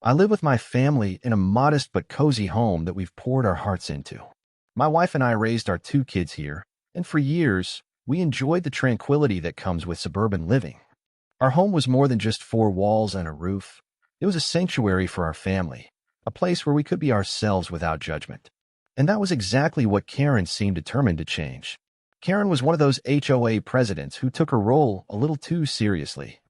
I live with my family in a modest but cozy home that we've poured our hearts into. My wife and I raised our two kids here, and for years, we enjoyed the tranquility that comes with suburban living. Our home was more than just four walls and a roof. It was a sanctuary for our family, a place where we could be ourselves without judgment. And that was exactly what Karen seemed determined to change. Karen was one of those HOA presidents who took her role a little too seriously.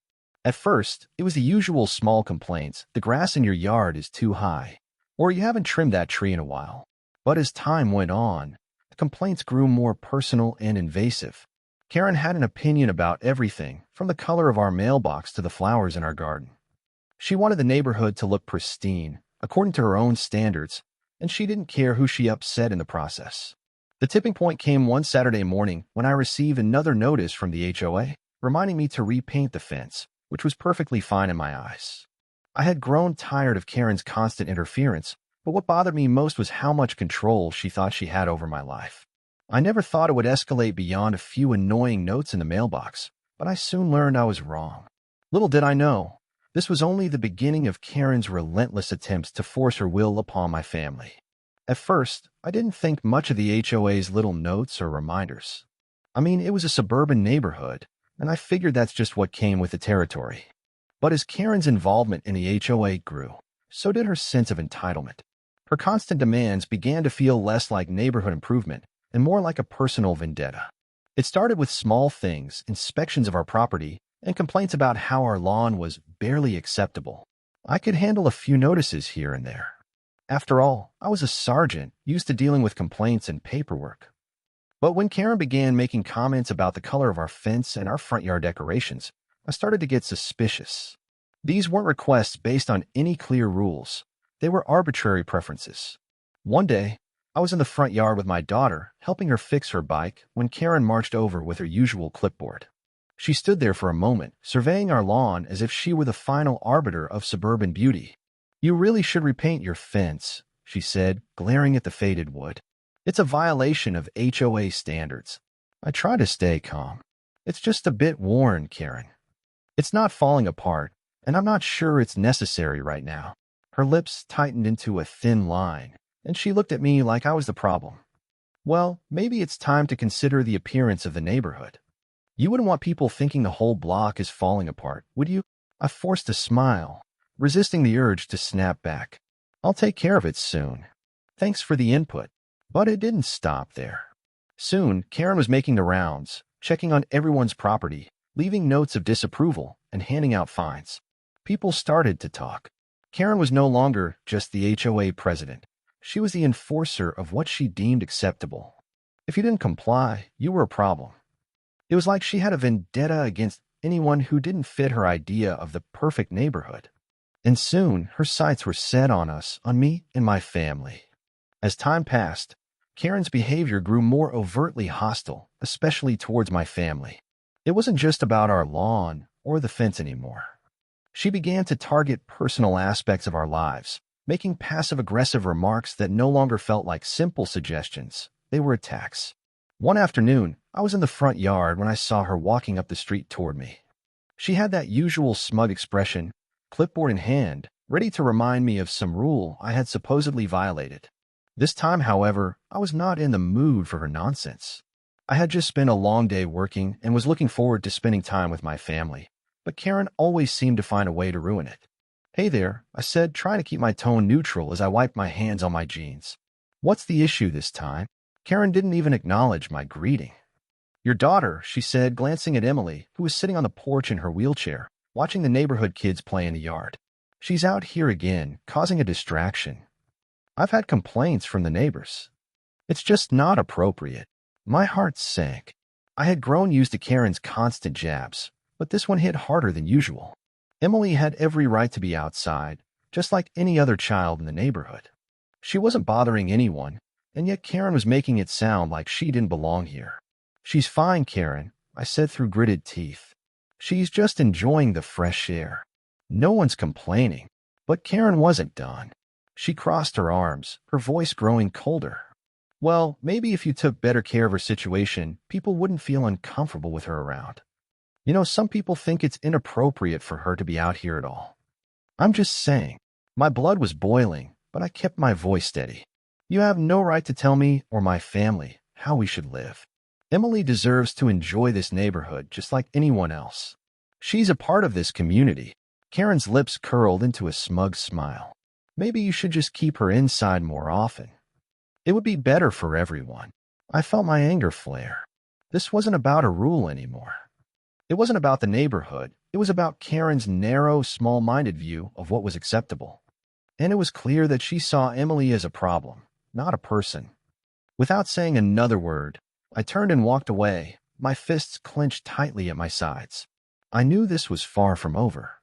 At first, it was the usual small complaints: the grass in your yard is too high, or you haven't trimmed that tree in a while. But as time went on, the complaints grew more personal and invasive. Karen had an opinion about everything, from the color of our mailbox to the flowers in our garden. She wanted the neighborhood to look pristine, according to her own standards, and she didn't care who she upset in the process. The tipping point came one Saturday morning when I received another notice from the HOA, reminding me to repaint the fence, which was perfectly fine in my eyes. I had grown tired of Karen's constant interference, but what bothered me most was how much control she thought she had over my life. I never thought it would escalate beyond a few annoying notes in the mailbox, but I soon learned I was wrong. Little did I know, this was only the beginning of Karen's relentless attempts to force her will upon my family. At first, I didn't think much of the HOA's little notes or reminders. I mean, it was a suburban neighborhood, and I figured that's just what came with the territory. But as Karen's involvement in the HOA grew, so did her sense of entitlement. Her constant demands began to feel less like neighborhood improvement and more like a personal vendetta. It started with small things: inspections of our property, and complaints about how our lawn was barely acceptable. I could handle a few notices here and there. After all, I was a sergeant, used to dealing with complaints and paperwork. But when Karen began making comments about the color of our fence and our front yard decorations, I started to get suspicious. These weren't requests based on any clear rules. They were arbitrary preferences. One day, I was in the front yard with my daughter, helping her fix her bike, when Karen marched over with her usual clipboard. She stood there for a moment, surveying our lawn as if she were the final arbiter of suburban beauty. "You really should repaint your fence," she said, glaring at the faded wood. "It's a violation of HOA standards." I tried to stay calm. "It's just a bit worn, Karen. It's not falling apart, and I'm not sure it's necessary right now." Her lips tightened into a thin line, and she looked at me like I was the problem. "Well, maybe it's time to consider the appearance of the neighborhood. You wouldn't want people thinking the whole block is falling apart, would you?" I forced a smile, resisting the urge to snap back. "I'll take care of it soon. Thanks for the input." But it didn't stop there. Soon, Karen was making the rounds, checking on everyone's property, leaving notes of disapproval, and handing out fines. People started to talk. Karen was no longer just the HOA president. She was the enforcer of what she deemed acceptable. If you didn't comply, you were a problem. It was like she had a vendetta against anyone who didn't fit her idea of the perfect neighborhood. And soon, her sights were set on us, on me and my family. As time passed, Karen's behavior grew more overtly hostile, especially towards my family. It wasn't just about our lawn or the fence anymore. She began to target personal aspects of our lives, making passive-aggressive remarks that no longer felt like simple suggestions. They were attacks. One afternoon, I was in the front yard when I saw her walking up the street toward me. She had that usual smug expression, clipboard in hand, ready to remind me of some rule I had supposedly violated. This time, however, I was not in the mood for her nonsense. I had just spent a long day working and was looking forward to spending time with my family, but Karen always seemed to find a way to ruin it. "Hey there," I said, trying to keep my tone neutral as I wiped my hands on my jeans. "What's the issue this time?" Karen didn't even acknowledge my greeting. "Your daughter," she said, glancing at Emily, who was sitting on the porch in her wheelchair, watching the neighborhood kids play in the yard. "She's out here again, causing a distraction. I've had complaints from the neighbors. It's just not appropriate." My heart sank. I had grown used to Karen's constant jabs, but this one hit harder than usual. Emily had every right to be outside, just like any other child in the neighborhood. She wasn't bothering anyone, and yet Karen was making it sound like she didn't belong here. "She's fine, Karen," I said through gritted teeth. "She's just enjoying the fresh air. No one's complaining." But Karen wasn't done. She crossed her arms, her voice growing colder. "Well, maybe if you took better care of her situation, people wouldn't feel uncomfortable with her around. You know, some people think it's inappropriate for her to be out here at all. I'm just saying, My blood was boiling, but I kept my voice steady. You have no right to tell me or my family how we should live. Emily deserves to enjoy this neighborhood just like anyone else. She's a part of this community. Karen's lips curled into a smug smile. Maybe you should just keep her inside more often. It would be better for everyone. I felt my anger flare. This wasn't about a rule anymore. It wasn't about the neighborhood. It was about Karen's narrow, small-minded view of what was acceptable. And it was clear that she saw Emily as a problem, not a person. Without saying another word, I turned and walked away, my fists clenched tightly at my sides. I knew this was far from over.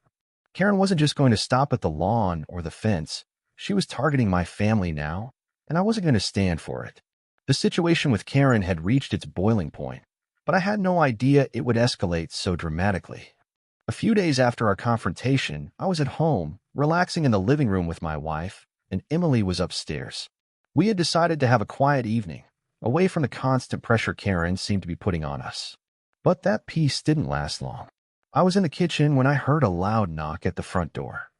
Karen wasn't just going to stop at the lawn or the fence. She was targeting my family now, and I wasn't going to stand for it. The situation with Karen had reached its boiling point, but I had no idea it would escalate so dramatically. A few days after our confrontation, I was at home, relaxing in the living room with my wife, and Emily was upstairs. We had decided to have a quiet evening, away from the constant pressure Karen seemed to be putting on us. But that peace didn't last long. I was in the kitchen when I heard a loud knock at the front door.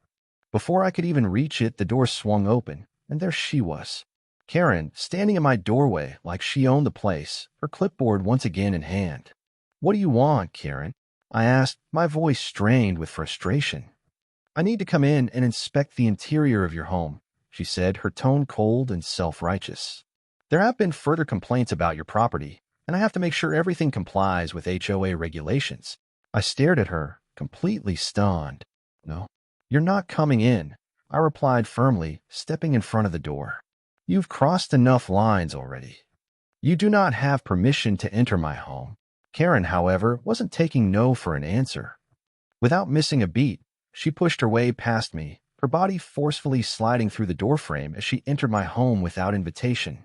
Before I could even reach it, the door swung open, and there she was. Karen, standing in my doorway like she owned the place, her clipboard once again in hand. "What do you want, Karen?" I asked, my voice strained with frustration. "I need to come in and inspect the interior of your home," she said, her tone cold and self-righteous. "There have been further complaints about your property, and I have to make sure everything complies with HOA regulations." I stared at her, completely stunned. "No, you're not coming in," I replied firmly, stepping in front of the door. "You've crossed enough lines already. You do not have permission to enter my home." Karen, however, wasn't taking no for an answer. Without missing a beat, she pushed her way past me, her body forcefully sliding through the doorframe as she entered my home without invitation.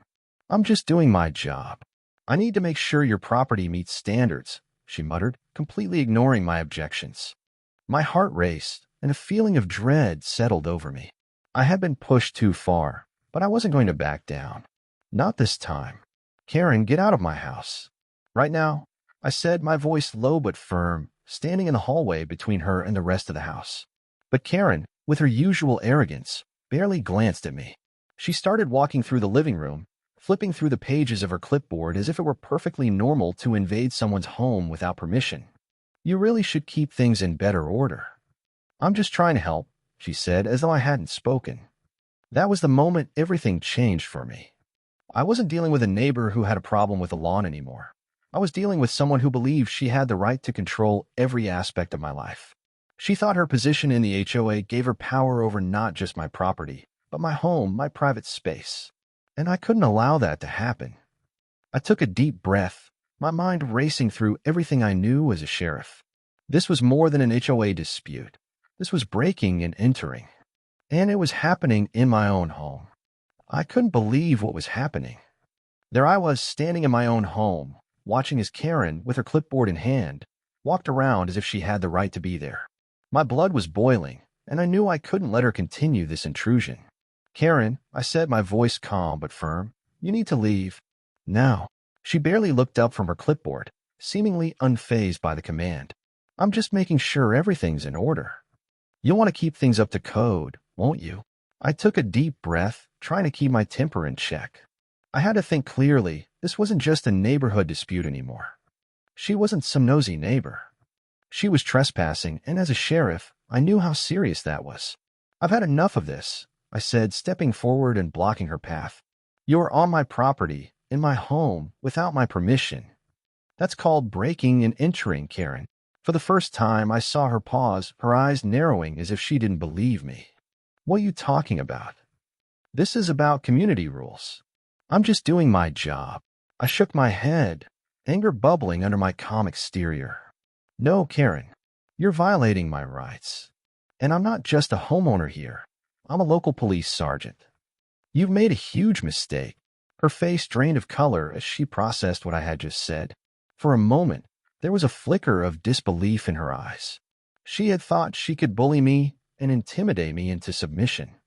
"I'm just doing my job. I need to make sure your property meets standards," she muttered, completely ignoring my objections. My heart raced, and a feeling of dread settled over me. I had been pushed too far, but I wasn't going to back down. Not this time. "Karen, get out of my house." "Right now," I said, my voice low but firm, standing in the hallway between her and the rest of the house. But Karen, with her usual arrogance, barely glanced at me. She started walking through the living room, flipping through the pages of her clipboard as if it were perfectly normal to invade someone's home without permission. "You really should keep things in better order." "I'm just trying to help," she said, as though I hadn't spoken. That was the moment everything changed for me. I wasn't dealing with a neighbor who had a problem with the lawn anymore. I was dealing with someone who believed she had the right to control every aspect of my life. She thought her position in the HOA gave her power over not just my property, but my home, my private space. And I couldn't allow that to happen. I took a deep breath, my mind racing through everything I knew as a sheriff. This was more than an HOA dispute. This was breaking and entering. And it was happening in my own home. I couldn't believe what was happening. There I was, standing in my own home, watching as Karen, with her clipboard in hand, walked around as if she had the right to be there. My blood was boiling, and I knew I couldn't let her continue this intrusion. "Karen," I said, my voice calm but firm, "you need to leave. Now." She barely looked up from her clipboard, seemingly unfazed by the command. "I'm just making sure everything's in order. You'll want to keep things up to code, won't you?" I took a deep breath, trying to keep my temper in check. I had to think clearly. This wasn't just a neighborhood dispute anymore. She wasn't some nosy neighbor. She was trespassing, and as a sheriff, I knew how serious that was. "I've had enough of this," I said, stepping forward and blocking her path. "You're on my property, in my home, without my permission. That's called breaking and entering, Karen." For the first time, I saw her pause, her eyes narrowing as if she didn't believe me. "What are you talking about? This is about community rules. I'm just doing my job." I shook my head, anger bubbling under my calm exterior. "No, Karen, you're violating my rights. And I'm not just a homeowner here. I'm a local police sergeant. You've made a huge mistake." Her face drained of color as she processed what I had just said. For a moment, there was a flicker of disbelief in her eyes. She had thought she could bully me and intimidate me into submission.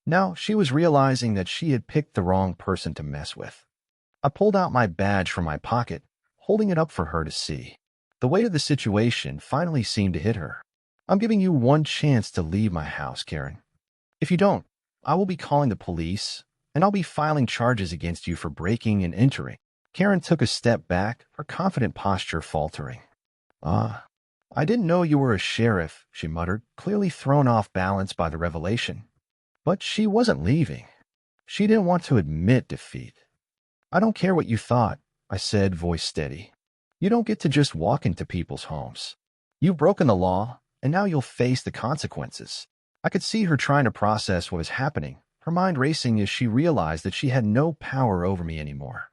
Now she was realizing that she had picked the wrong person to mess with. I pulled out my badge from my pocket, holding it up for her to see. The weight of the situation finally seemed to hit her. "I'm giving you one chance to leave my house, Karen. If you don't, I will be calling the police, and I'll be filing charges against you for breaking and entering." Karen took a step back, her confident posture faltering. "Ah, I didn't know you were a sheriff," she muttered, clearly thrown off balance by the revelation. But she wasn't leaving. She didn't want to admit defeat. "I don't care what you thought," I said, voice steady. "You don't get to just walk into people's homes. You've broken the law, and now you'll face the consequences." I could see her trying to process what was happening, her mind racing as she realized that she had no power over me anymore.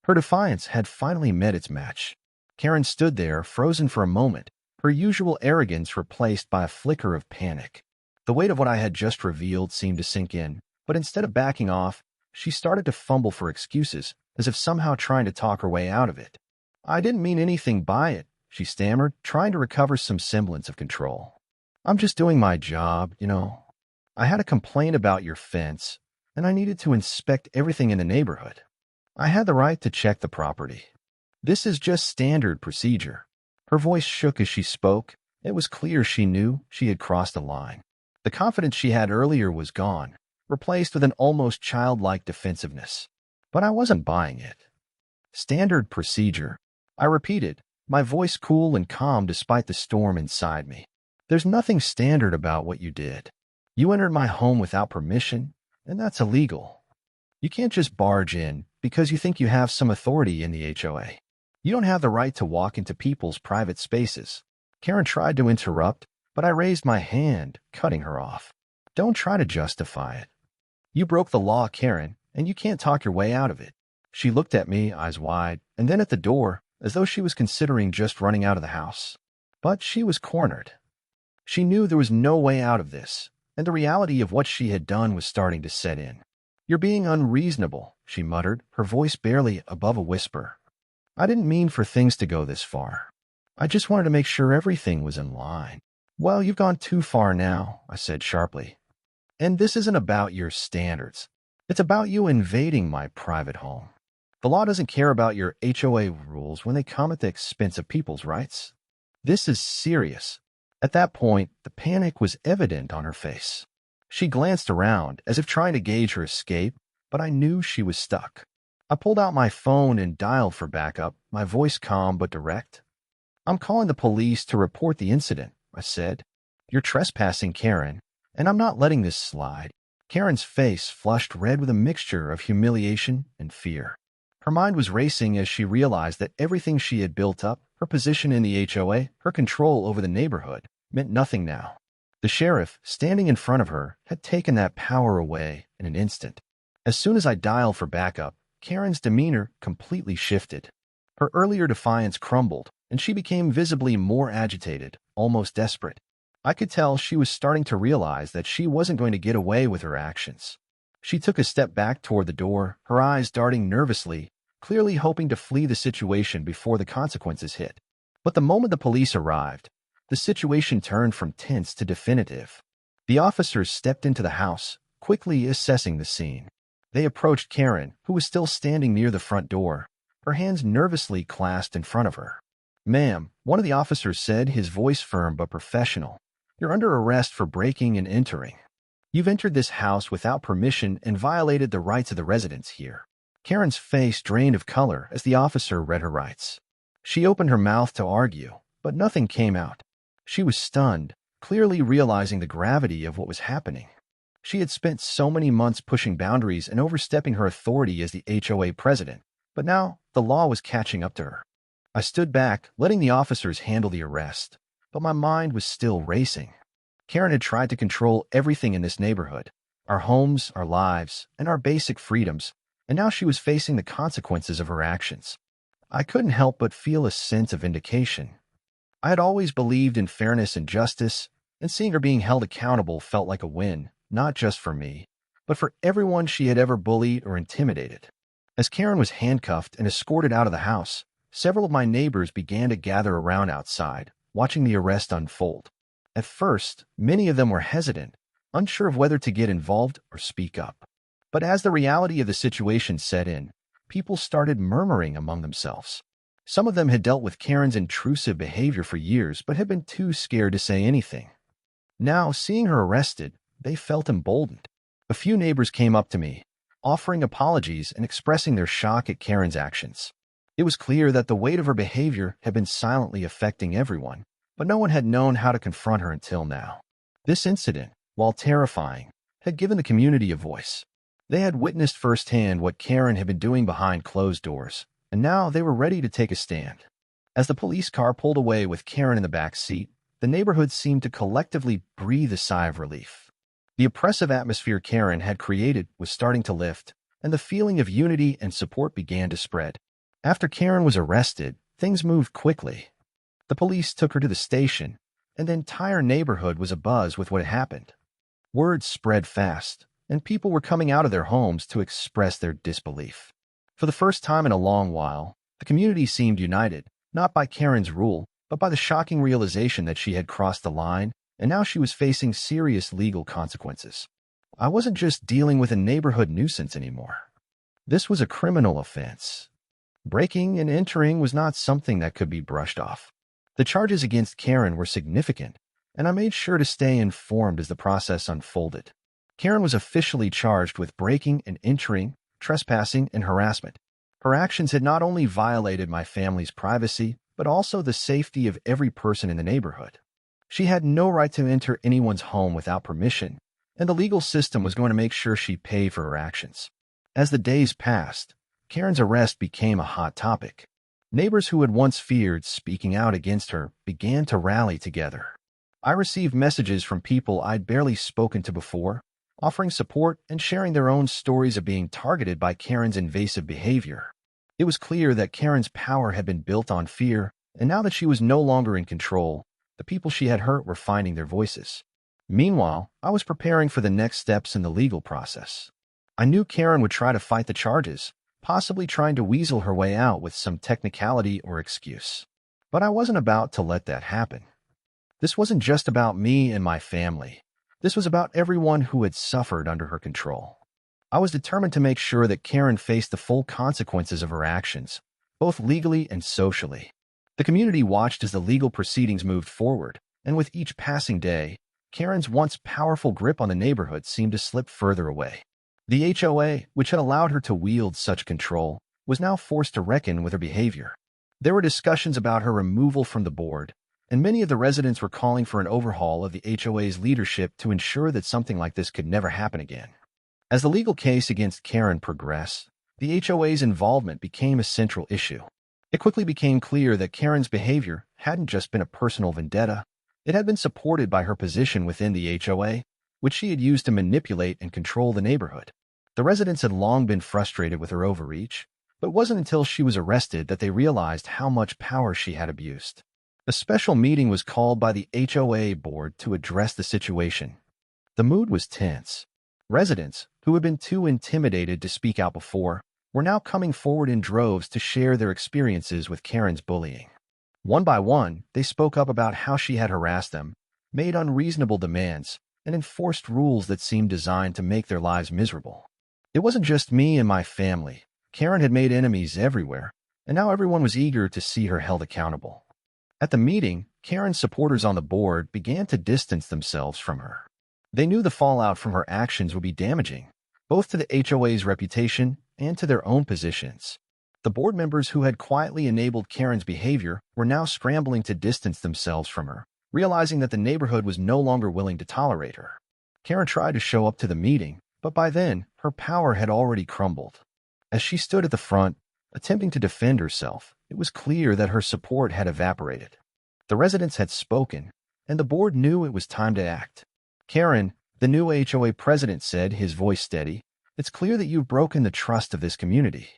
Her defiance had finally met its match. Karen stood there, frozen for a moment, her usual arrogance replaced by a flicker of panic. The weight of what I had just revealed seemed to sink in, but instead of backing off, she started to fumble for excuses, as if somehow trying to talk her way out of it. "I didn't mean anything by it," she stammered, trying to recover some semblance of control. "I'm just doing my job, you know. I had a complaint about your fence, and I needed to inspect everything in the neighborhood. I had the right to check the property. This is just standard procedure." Her voice shook as she spoke. It was clear she knew she had crossed a line. The confidence she had earlier was gone, replaced with an almost childlike defensiveness. But I wasn't buying it. "Standard procedure," I repeated, my voice cool and calm despite the storm inside me. "There's nothing standard about what you did. You entered my home without permission, and that's illegal. You can't just barge in because you think you have some authority in the HOA. You don't have the right to walk into people's private spaces." Karen tried to interrupt, but I raised my hand, cutting her off. "Don't try to justify it. You broke the law, Karen, and you can't talk your way out of it." She looked at me, eyes wide, and then at the door, as though she was considering just running out of the house. But she was cornered. She knew there was no way out of this, and the reality of what she had done was starting to set in. "You're being unreasonable," she muttered, her voice barely above a whisper. "I didn't mean for things to go this far. I just wanted to make sure everything was in line." "Well, you've gone too far now," I said sharply. "And this isn't about your standards. It's about you invading my private home. The law doesn't care about your HOA rules when they come at the expense of people's rights. This is serious." At that point, the panic was evident on her face. She glanced around, as if trying to gauge her escape, but I knew she was stuck. I pulled out my phone and dialed for backup, my voice calm but direct. "I'm calling the police to report the incident," I said. "You're trespassing, Karen, and I'm not letting this slide." Karen's face flushed red with a mixture of humiliation and fear. Her mind was racing as she realized that everything she had built up, her position in the HOA, her control over the neighborhood, meant nothing now. The sheriff, standing in front of her, had taken that power away in an instant. As soon as I dialed for backup, Karen's demeanor completely shifted. Her earlier defiance crumbled, and she became visibly more agitated, almost desperate. I could tell she was starting to realize that she wasn't going to get away with her actions. She took a step back toward the door, her eyes darting nervously, clearly hoping to flee the situation before the consequences hit. But the moment the police arrived, the situation turned from tense to definitive. The officers stepped into the house, quickly assessing the scene. They approached Karen, who was still standing near the front door, her hands nervously clasped in front of her. "Ma'am," one of the officers said, his voice firm but professional, "you're under arrest for breaking and entering. You've entered this house without permission and violated the rights of the residents here." Karen's face drained of color as the officer read her rights. She opened her mouth to argue, but nothing came out. She was stunned, clearly realizing the gravity of what was happening. She had spent so many months pushing boundaries and overstepping her authority as the HOA president, but now the law was catching up to her. I stood back, letting the officers handle the arrest, but my mind was still racing. Karen had tried to control everything in this neighborhood, our homes, our lives, and our basic freedoms, and now she was facing the consequences of her actions. I couldn't help but feel a sense of vindication. I had always believed in fairness and justice, and seeing her being held accountable felt like a win, not just for me, but for everyone she had ever bullied or intimidated. As Karen was handcuffed and escorted out of the house, several of my neighbors began to gather around outside, watching the arrest unfold. At first, many of them were hesitant, unsure of whether to get involved or speak up. But as the reality of the situation set in, people started murmuring among themselves. Some of them had dealt with Karen's intrusive behavior for years but had been too scared to say anything. Now, seeing her arrested, they felt emboldened. A few neighbors came up to me, offering apologies and expressing their shock at Karen's actions. It was clear that the weight of her behavior had been silently affecting everyone, but no one had known how to confront her until now. This incident, while terrifying, had given the community a voice. They had witnessed firsthand what Karen had been doing behind closed doors, and now they were ready to take a stand. As the police car pulled away with Karen in the back seat, the neighborhood seemed to collectively breathe a sigh of relief. The oppressive atmosphere Karen had created was starting to lift, and the feeling of unity and support began to spread. After Karen was arrested, things moved quickly. The police took her to the station, and the entire neighborhood was abuzz with what had happened. Word spread fast, and people were coming out of their homes to express their disbelief. For the first time in a long while, the community seemed united, not by Karen's rule, but by the shocking realization that she had crossed the line, and now she was facing serious legal consequences. I wasn't just dealing with a neighborhood nuisance anymore. This was a criminal offense. Breaking and entering was not something that could be brushed off. The charges against Karen were significant, and I made sure to stay informed as the process unfolded. Karen was officially charged with breaking and entering, trespassing, and harassment. Her actions had not only violated my family's privacy, but also the safety of every person in the neighborhood. She had no right to enter anyone's home without permission, and the legal system was going to make sure she paid for her actions. As the days passed, Karen's arrest became a hot topic. Neighbors who had once feared speaking out against her began to rally together. I received messages from people I'd barely spoken to before, offering support and sharing their own stories of being targeted by Karen's invasive behavior. It was clear that Karen's power had been built on fear, and now that she was no longer in control, the people she had hurt were finding their voices. Meanwhile, I was preparing for the next steps in the legal process. I knew Karen would try to fight the charges, possibly trying to weasel her way out with some technicality or excuse. But I wasn't about to let that happen. This wasn't just about me and my family. This was about everyone who had suffered under her control. I was determined to make sure that Karen faced the full consequences of her actions, both legally and socially. The community watched as the legal proceedings moved forward, and with each passing day, Karen's once powerful grip on the neighborhood seemed to slip further away. The HOA, which had allowed her to wield such control, was now forced to reckon with her behavior. There were discussions about her removal from the board, and many of the residents were calling for an overhaul of the HOA's leadership to ensure that something like this could never happen again. As the legal case against Karen progressed, the HOA's involvement became a central issue. It quickly became clear that Karen's behavior hadn't just been a personal vendetta. It had been supported by her position within the HOA, which she had used to manipulate and control the neighborhood. The residents had long been frustrated with her overreach, but it wasn't until she was arrested that they realized how much power she had abused. A special meeting was called by the HOA board to address the situation. The mood was tense. Residents, who had been too intimidated to speak out before, were now coming forward in droves to share their experiences with Karen's bullying. One by one, they spoke up about how she had harassed them, made unreasonable demands, and enforced rules that seemed designed to make their lives miserable. It wasn't just me and my family. Karen had made enemies everywhere, and now everyone was eager to see her held accountable. At the meeting, Karen's supporters on the board began to distance themselves from her. They knew the fallout from her actions would be damaging, both to the HOA's reputation and to their own positions. The board members who had quietly enabled Karen's behavior were now scrambling to distance themselves from her, realizing that the neighborhood was no longer willing to tolerate her. Karen tried to show up to the meeting, but by then, her power had already crumbled. As she stood at the front, attempting to defend herself, it was clear that her support had evaporated. The residents had spoken, and the board knew it was time to act. Karen, the new HOA president said, his voice steady, "It's clear that you've broken the trust of this community.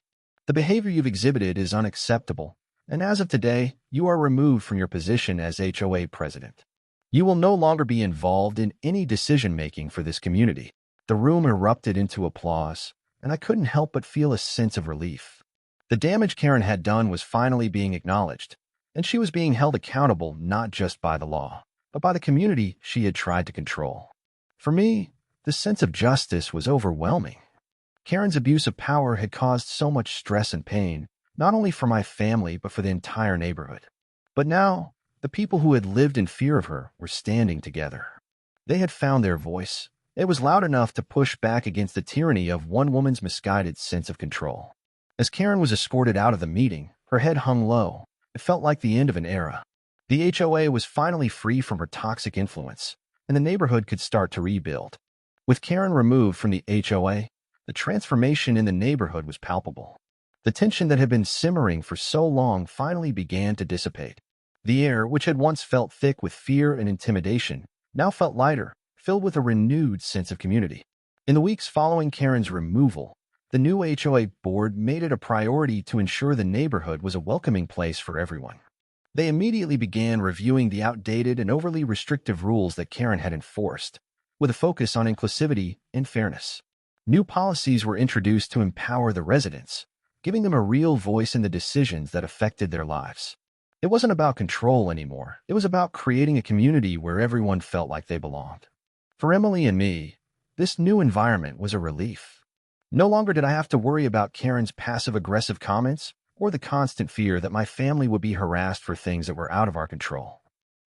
The behavior you've exhibited is unacceptable, and as of today, you are removed from your position as HOA president. You will no longer be involved in any decision-making for this community." The room erupted into applause, and I couldn't help but feel a sense of relief. The damage Karen had done was finally being acknowledged, and she was being held accountable not just by the law, but by the community she had tried to control. For me, the sense of justice was overwhelming. Karen's abuse of power had caused so much stress and pain, not only for my family but for the entire neighborhood. But now, the people who had lived in fear of her were standing together. They had found their voice, It was loud enough to push back against the tyranny of one woman's misguided sense of control. As Karen was escorted out of the meeting, her head hung low. It felt like the end of an era. The HOA was finally free from her toxic influence, and the neighborhood could start to rebuild. With Karen removed from the HOA, the transformation in the neighborhood was palpable. The tension that had been simmering for so long finally began to dissipate. The air, which had once felt thick with fear and intimidation, now felt lighter, filled with a renewed sense of community. In the weeks following Karen's removal, the new HOA board made it a priority to ensure the neighborhood was a welcoming place for everyone. They immediately began reviewing the outdated and overly restrictive rules that Karen had enforced, with a focus on inclusivity and fairness. New policies were introduced to empower the residents, giving them a real voice in the decisions that affected their lives. It wasn't about control anymore. It was about creating a community where everyone felt like they belonged. For Emily and me, this new environment was a relief. No longer did I have to worry about Karen's passive-aggressive comments or the constant fear that my family would be harassed for things that were out of our control.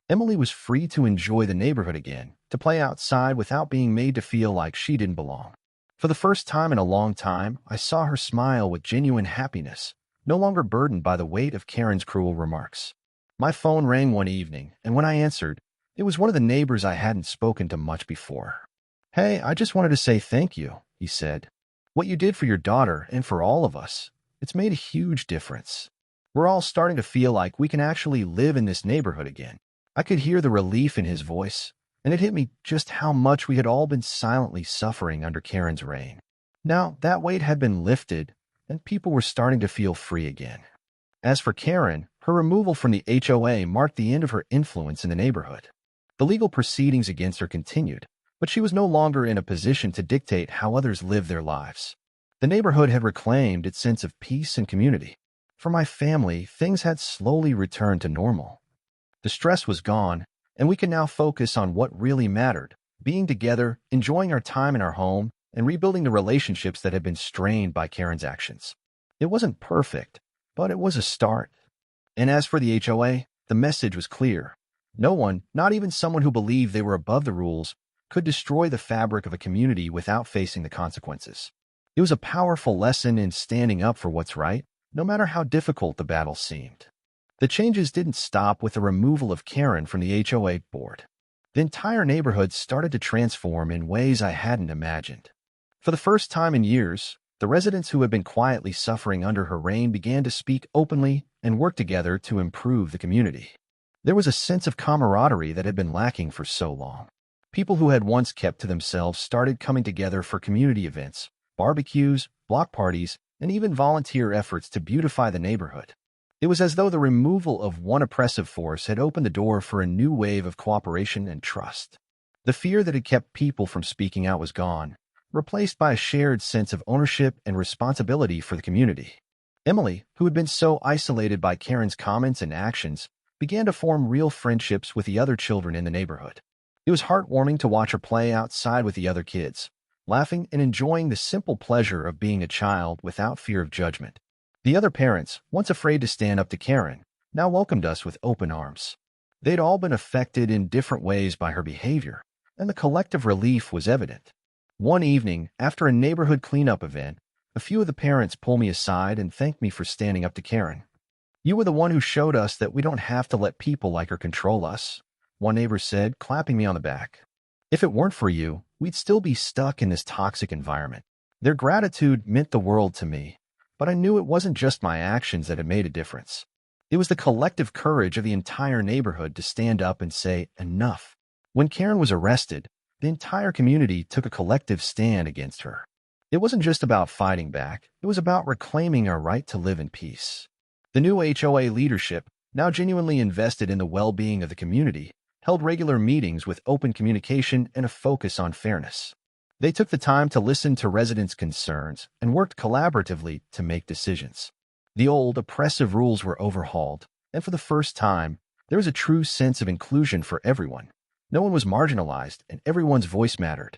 Emily was free to enjoy the neighborhood again, to play outside without being made to feel like she didn't belong. For the first time in a long time, I saw her smile with genuine happiness, no longer burdened by the weight of Karen's cruel remarks. My phone rang one evening, and when I answered, it was one of the neighbors I hadn't spoken to much before. "Hey, I just wanted to say thank you," he said. "What you did for your daughter and for all of us, it's made a huge difference. We're all starting to feel like we can actually live in this neighborhood again." I could hear the relief in his voice, and it hit me just how much we had all been silently suffering under Karen's reign. Now, that weight had been lifted, and people were starting to feel free again. As for Karen, her removal from the HOA marked the end of her influence in the neighborhood. The legal proceedings against her continued, but she was no longer in a position to dictate how others lived their lives. The neighborhood had reclaimed its sense of peace and community. For my family, things had slowly returned to normal. The stress was gone, and we could now focus on what really mattered, being together, enjoying our time in our home, and rebuilding the relationships that had been strained by Karen's actions. It wasn't perfect, but it was a start. And as for the HOA, the message was clear. No one, not even someone who believed they were above the rules, could destroy the fabric of a community without facing the consequences. It was a powerful lesson in standing up for what's right, no matter how difficult the battle seemed. The changes didn't stop with the removal of Karen from the HOA board. The entire neighborhood started to transform in ways I hadn't imagined. For the first time in years, the residents who had been quietly suffering under her reign began to speak openly and work together to improve the community. There was a sense of camaraderie that had been lacking for so long. People who had once kept to themselves started coming together for community events, barbecues, block parties, and even volunteer efforts to beautify the neighborhood. It was as though the removal of one oppressive force had opened the door for a new wave of cooperation and trust. The fear that had kept people from speaking out was gone, replaced by a shared sense of ownership and responsibility for the community. Emily, who had been so isolated by Karen's comments and actions, began to form real friendships with the other children in the neighborhood. It was heartwarming to watch her play outside with the other kids, laughing and enjoying the simple pleasure of being a child without fear of judgment. The other parents, once afraid to stand up to Karen, now welcomed us with open arms. They'd all been affected in different ways by her behavior, and the collective relief was evident. One evening, after a neighborhood cleanup event, a few of the parents pulled me aside and thanked me for standing up to Karen. "You were the one who showed us that we don't have to let people like her control us," one neighbor said, clapping me on the back. "If it weren't for you, we'd still be stuck in this toxic environment." Their gratitude meant the world to me, but I knew it wasn't just my actions that had made a difference. It was the collective courage of the entire neighborhood to stand up and say, "Enough." When Karen was arrested, the entire community took a collective stand against her. It wasn't just about fighting back, it was about reclaiming our right to live in peace. The new HOA leadership, now genuinely invested in the well-being of the community, held regular meetings with open communication and a focus on fairness. They took the time to listen to residents' concerns and worked collaboratively to make decisions. The old, oppressive rules were overhauled, and for the first time, there was a true sense of inclusion for everyone. No one was marginalized, and everyone's voice mattered.